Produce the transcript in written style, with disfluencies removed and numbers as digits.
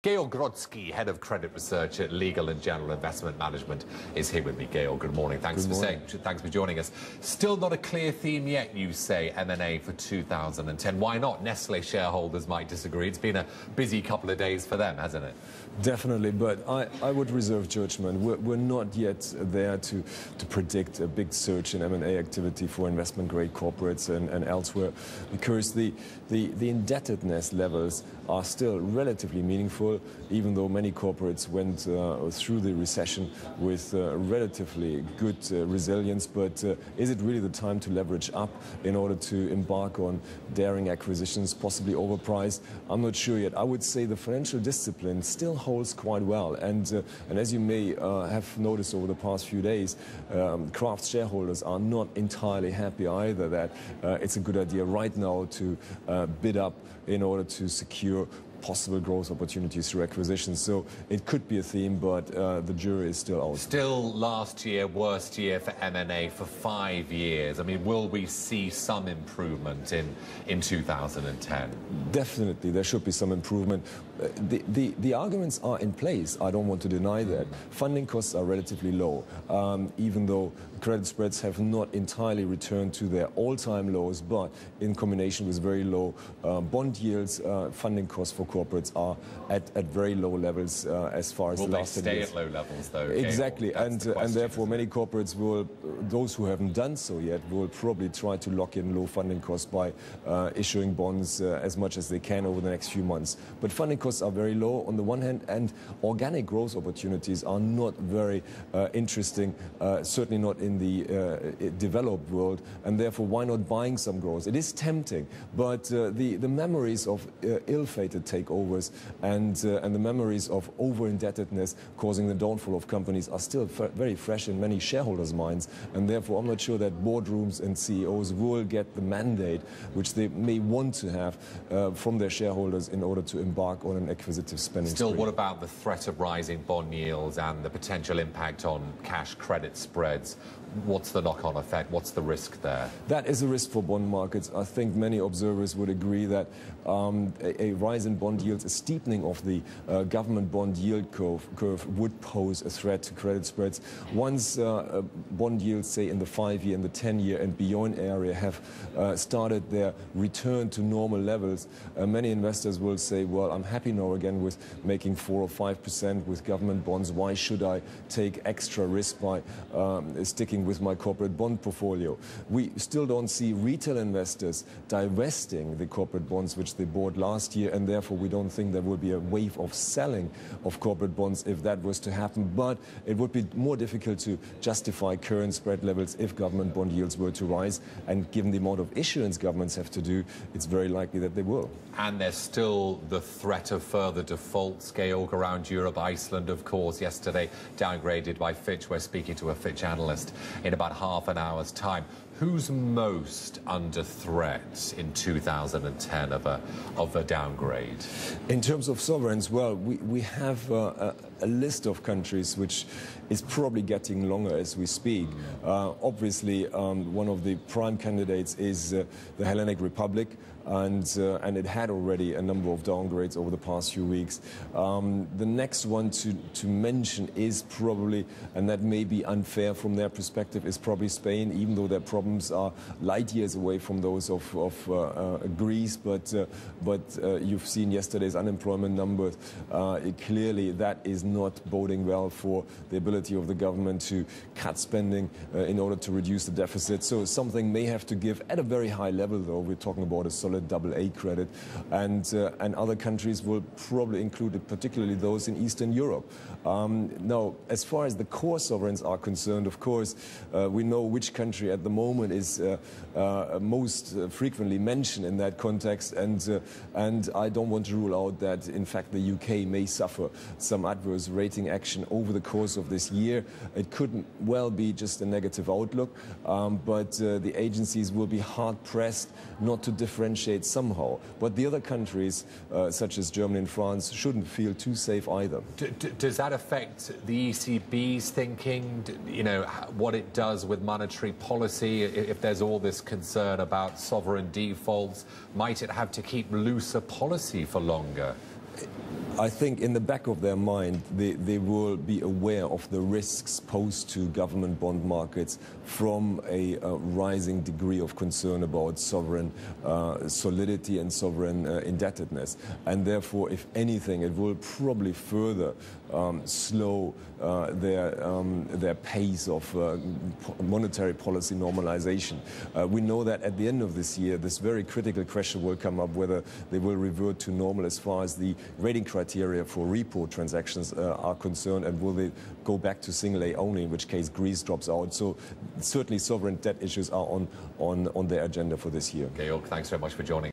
Georg Grodzki, Head of Credit Research at Legal and General Investment Management, is here with me. Georg, good morning. Thanks for joining us. Still not a clear theme yet, you say, M&A for 2010. Why not? Nestle shareholders might disagree. It's been a busy couple of days for them, hasn't it? Definitely, but I would reserve judgment. We're not yet there to predict a big surge in M&A activity for investment-grade corporates and elsewhere, because the indebtedness levels are still relatively meaningful, even though many corporates went through the recession with relatively good resilience. But is it really the time to leverage up in order to embark on daring acquisitions, possibly overpriced? I'm not sure yet. I would say the financial discipline still holds quite well, and as you may have noticed over the past few days, Kraft shareholders are not entirely happy either that it's a good idea right now to bid up in order to secure possible growth opportunities through acquisitions. So it could be a theme, but the jury is still out. Still last year, worst year for M&A for 5 years. I mean, will we see some improvement in 2010? Definitely, there should be some improvement. The arguments are in place. I don't want to deny that. Funding costs are relatively low, even though credit spreads have not entirely returned to their all-time lows, but in combination with very low bond yields, funding costs for corporates are at very low levels as far as the last 10 years. Will they stay at low levels, though? Exactly, and therefore many corporates will, those who haven't done so yet, will probably try to lock in low funding costs by issuing bonds as much as they can over the next few months. But funding costs are very low on the one hand, and organic growth opportunities are not very interesting, certainly not in the developed world, and therefore why not buying some growth? It is tempting, but the memories of ill-fated takeovers and the memories of over-indebtedness causing the downfall of companies are still very fresh in many shareholders' minds, and therefore I'm not sure that boardrooms and CEOs will get the mandate which they may want to have from their shareholders in order to embark on an acquisitive spending spree. Still, what about the threat of rising bond yields and the potential impact on cash credit spreads? What's the knock-on effect? What's the risk there? That is a risk for bond markets. I think many observers would agree that a rise in bond yields, a steepening of the government bond yield curve would pose a threat to credit spreads. Once bond yields, say in the 5-year and the 10-year and beyond area, have started their return to normal levels, many investors will say, well, I'm happy now again with making 4 or 5% with government bonds. Why should I take extra risk by sticking with my corporate bond portfolio? We still don't see retail investors divesting the corporate bonds which they bought last year, and therefore we don't think there will be a wave of selling of corporate bonds if that was to happen. But it would be more difficult to justify current spread levels if government bond yields were to rise, and given the amount of issuance governments have to do, it's very likely that they will. And there's still the threat of further defaults, Georg, around Europe. Iceland, of course, yesterday downgraded by Fitch. We're speaking to a Fitch analyst in about half an hour's time. Who's most under threat in 2010 of a downgrade? In terms of sovereigns, well, we have a list of countries which is probably getting longer as we speak. Obviously, one of the prime candidates is the Hellenic Republic, and it had already a number of downgrades over the past few weeks. The next one to mention is probably, and that may be unfair from their perspective, is probably Spain, even though their problems are light years away from those of Greece. But you've seen yesterday's unemployment numbers. Clearly, that is not boding well for the ability of the government to cut spending in order to reduce the deficit. So something may have to give at a very high level, though. We're talking about a solid AA credit, and other countries will probably include, particularly those in Eastern Europe. Now, as far as the core sovereigns are concerned, of course, we know which country at the moment is most frequently mentioned in that context, and I don't want to rule out that, in fact, the UK may suffer some adverse rating action over the course of this year. It could well be just a negative outlook, but the agencies will be hard-pressed not to differentiate somehow. But the other countries, such as Germany and France, shouldn't feel too safe either. Does that affect the ECB's thinking? You know, what it does with monetary policy? If there's all this concern about sovereign defaults, might it have to keep looser policy for longer? I think in the back of their mind, they will be aware of the risks posed to government bond markets from a rising degree of concern about sovereign solidity and sovereign indebtedness. And therefore, if anything, it will probably further slow their pace of monetary policy normalization. We know that at the end of this year, this very critical question will come up whether they will revert to normal as far as the rating criteria for repo transactions are concerned, and will they go back to single A only, in which case Greece drops out. So certainly sovereign debt issues are on their agenda for this year. Georg, thanks very much for joining.